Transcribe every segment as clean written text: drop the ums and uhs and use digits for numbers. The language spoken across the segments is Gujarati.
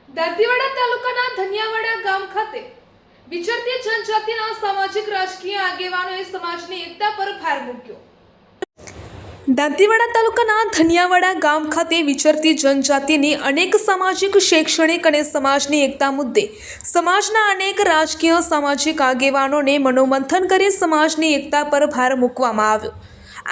દાંતીવાડા તાલુકાના ધનિયાવાડા ગામ ખાતે વિચરતી જનજાતિના સામાજિક રાજકીય આગેવાનોએ સમાજની એકતા પર ભાર મૂક્યો। દાંતીવાડા તાલુકાના ધનિયાવાડા ગામ ખાતે વિચરતી જનજાતિની અનેક સામાજિક, શૈક્ષણિક અને સમાજની એકતા મુદ્દે સમાજના અનેક રાજકીય સામાજિક આગેવાનોને મનોમંથન કરી સમાજની એકતા પર ભાર મૂકવામાં આવ્યો।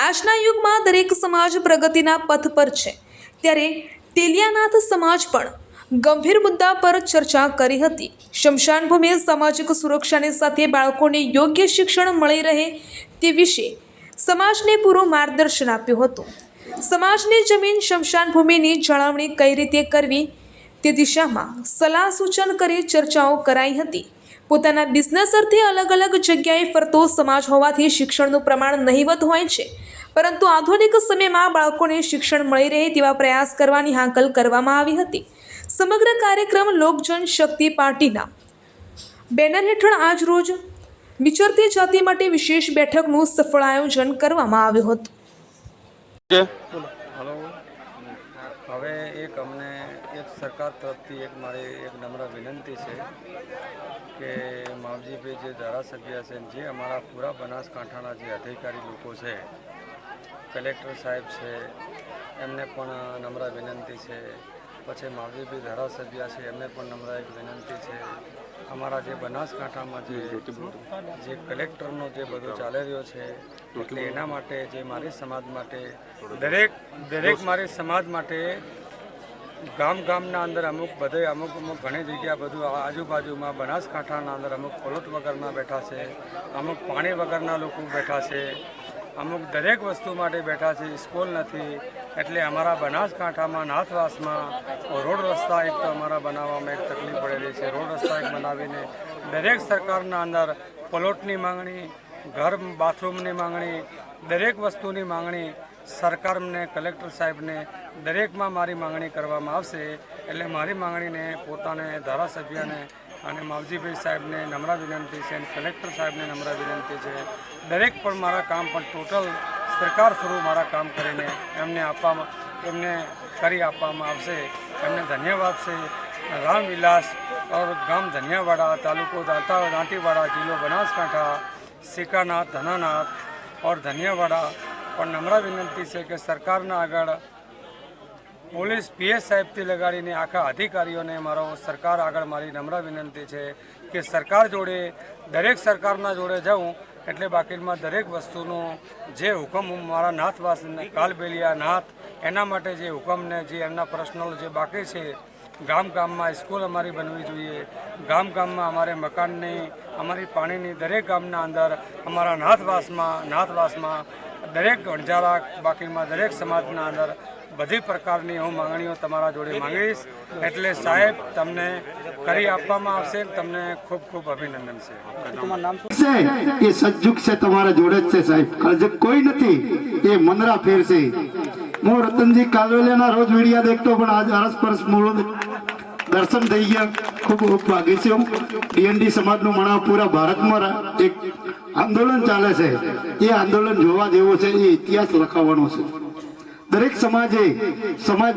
આજના યુગમાં દરેક સમાજ પ્રગતિના પથ પર છે, ત્યારે તેલિયાનાથ સમાજ પણ ગંભીર મુદ્દા પર ચર્ચા કરી હતી। સ્મશાન ભૂમિ સામાજિક સુરક્ષાની સાથે બાળકોને યોગ્ય શિક્ષણ મળી રહે તે વિશે સમાજને પૂરું માર્ગદર્શન આપ્યું હતું। સમાજની જમીન સ્મશાન ભૂમિની જાળવણી કઈ રીતે કરવી તે દિશામાં સલાહ સૂચન કરી ચર્ચાઓ કરાઈ હતી। પોતાના બિઝનેસ અર્થે અલગ અલગ જગ્યાએ ફરતો સમાજ હોવાથી શિક્ષણનું પ્રમાણ નહિવત હોય છે, પરંતુ આધુનિક સમયમાં બાળકોને શિક્ષણ મળી રહે તેવા પ્રયાસ કરવાની હાકલ કરવામાં આવી હતી। સમગ્ર કાર્યક્રમ લોકજન શક્તિ પાર્ટીના બેનર હેઠળ આજ રોજ વિચરતી જાતિ માટે વિશેષ બેઠકનું સફળ આયોજન કરવામાં આવ્યું હતું। હવે એક અમને એક સરકાર તરફથી એક મારી એક નમ્ર વિનંતી છે કે માવજીભાઈ જે ધારાસભ્ય છે, જે અમારા પૂરા બનાસકાંઠાના જે અધિકારી લોકો છે, કલેક્ટર સાહેબ છે, એમને પણ નમ્ર વિનંતી છે। પછી માવજીભાઈ ધારાસભ્ય છે, એમને પણ નમ્ર એક વિનંતી છે। અમારા જે બનાસકાંઠામાં જે કલેક્ટરનો જે બધું ચાલી રહ્યો છે, એટલે એના માટે જે મારી સમાજ માટે દરેક મારી સમાજ માટે ગામના અંદર અમુક ઘણી જગ્યા બધું આજુબાજુમાં બનાસકાંઠાના અંદર અમુક પલોટ વગરના બેઠા છે, અમુક પાણી વગરના લોકો બેઠા છે, અમુક દરેક વસ્તુ માટે બેઠા છે, સ્કૂલ નથી। એટલે અમારા બનાસકાંઠામાં નાથવાસમાં રોડ રસ્તા એક તો અમારા બનાવવામાં એક તકલીફ પડેલી છે। રોડ રસ્તા એક બનાવીને દરેક સરકારના અંદર પ્લોટની માંગણી, ઘર બાથરૂમની માંગણી, દરેક વસ્તુની માંગણી સરકારને, કલેક્ટર સાહેબને દરેકમાં મારી માંગણી કરવામાં આવશે। એટલે મારી માંગણીને પોતાને ધારાસભ્યને અને માવજીભાઈ સાહેબને નમ્ર વિનંતી છે અને કલેક્ટર સાહેબને નમ્ર વિનંતી છે, દરેક પણ મારા કામ પણ ટોટલ સરકાર થ્રુ મારા કામ કરીને એમને કરી આપવામાં આવશે। એમને ધન્યવાદ છે। રામવિલાસ और ગામ ધનિયાવાડા, તાલુકો દાંતીવાડા, જિલ્લો બનાસકાંઠા, સિકાનાથ, ધનાનાથ और ધનિયાવાડા પણ નમ્ર વિનંતી છે કે સરકારના આગળ પોલીસ PS સાહેબથી લગાડીને આખા અધિકારીઓને મારો સરકાર આગળ મારી નમ્ર વિનંતી છે કે સરકાર જોડે, દરેક સરકારના જોડે જાઉં એટલે બાકીમાં દરેક વસ્તુનો જે હુકમ મારા નાથવાસ કાલબેલિયા નાથ એના માટે જે હુકમને જે એમના પર્સનલ જે બાકી છે, ગામમાં સ્કૂલ અમારી બનવી જોઈએ, ગામમાં અમારે મકાનની, અમારી પાણીની, દરેક ગામના અંદર અમારા નાથવાસમાં દરેક વણજારા બાકીમાં દરેક સમાજના અંદર બધી પ્રકારની હું માંગણીઓ તમારા જોડે માંગીશ। એટલે સાહેબ તમને કરી આપવામાં આવશે। તમને ખૂબ ખૂબ અભિનંદન છે। તમારું નામ શું છે? એ સજ્જુક છે, તમારા જોડે જ છે સાહેબ, કળજુક કોઈ નથી, એ મનરા ફેર છે। હું રતનજી કાલવેલિયાના રોજ વિડિયા દેખતો, પણ આજ અરસપરસ મૂળ દર્શન થઈ ગયા, ખૂબ ખૂબ ભાગી છે। DND સમાજનું મણા પૂરા ભારતમાં એક આંદોલન ચાલે છે, એ આંદોલન જોવા જેવું છે, એ ઇતિહાસ લખાવવાનો છે। દરેક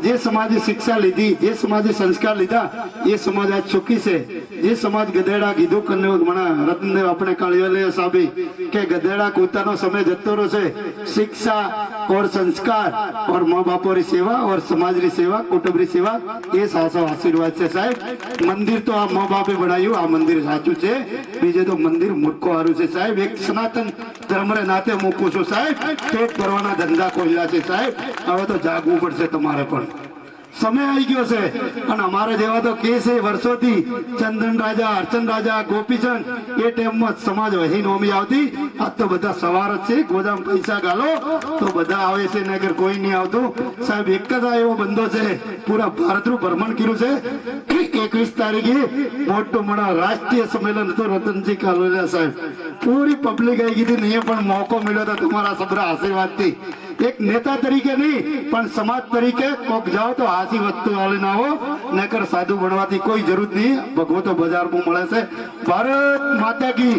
જે સમાજે શિક્ષા લીધી, જે સમાજે સંસ્કાર લીધા, એ સમાજ આજ સુખી છે। જે સમાજ ગધેડા કીધું કરને રત્નદેવ આપણે કાળિયાલય સાહેબે કે ગધેડા કૂતાનો સમય જતો રહ્યો છે, શિક્ષા और संस्कार और माँ बापोरी सेवा और समाजની સેવા, કુટુંબની સેવા, એ સાચો આશીર્વાદ છે સાહેબ। મંદિર તો આ મા બાપે બનાવ્યું, આ મંદિર સાચું છે, બીજે તો મંદિર મૂર્ખો હારું છે સાહેબ। એક સનાતન ધર્મને નાતે મૂકું છું સાહેબ, પેટ ભરવાના ધંધા ખોલ્યા છે સાહેબ। હવે તો જાગવું પડશે તમારે પણ, સમય આવી ગયો છે। અને અમારે જેવા તો કે છે વર્ષોથી ચંદન રાજા, અર્ચન રાજા, ગોપીચંદ, એ ટાઈમમાં સમાજ વહી નોમી આવતી। આજ તો બધા સવાર જ છે, ગોદામ પૈસા ગાલો તો બધા આવે છે, નગર કોઈ નહીં આવતું સાહેબ। એક જ એવો બંધો છે, પૂરા ભારતનું ભ્રમણ કર્યું છે। 21 તારીખે મોટું મણા રાષ્ટ્રીય સંમેલન હતું રતનજી કાલવેલિયા સાહેબ, પૂરી પબ્લિક આવી ગઈ હતી, પણ મોકો મળ્યો હતો તમારા સબરા આશીર્વાદથી। એક નેતા તરીકે નહીં પણ સમાજ તરીકે કોક જાઓ તો હાસી વસ્તુ વાળી ના આવો, નકર સાધુ બનવાથી કોઈ જરૂર નહીં। ભગવો તો બજારમાં મળે છે। ભારત માતા કી।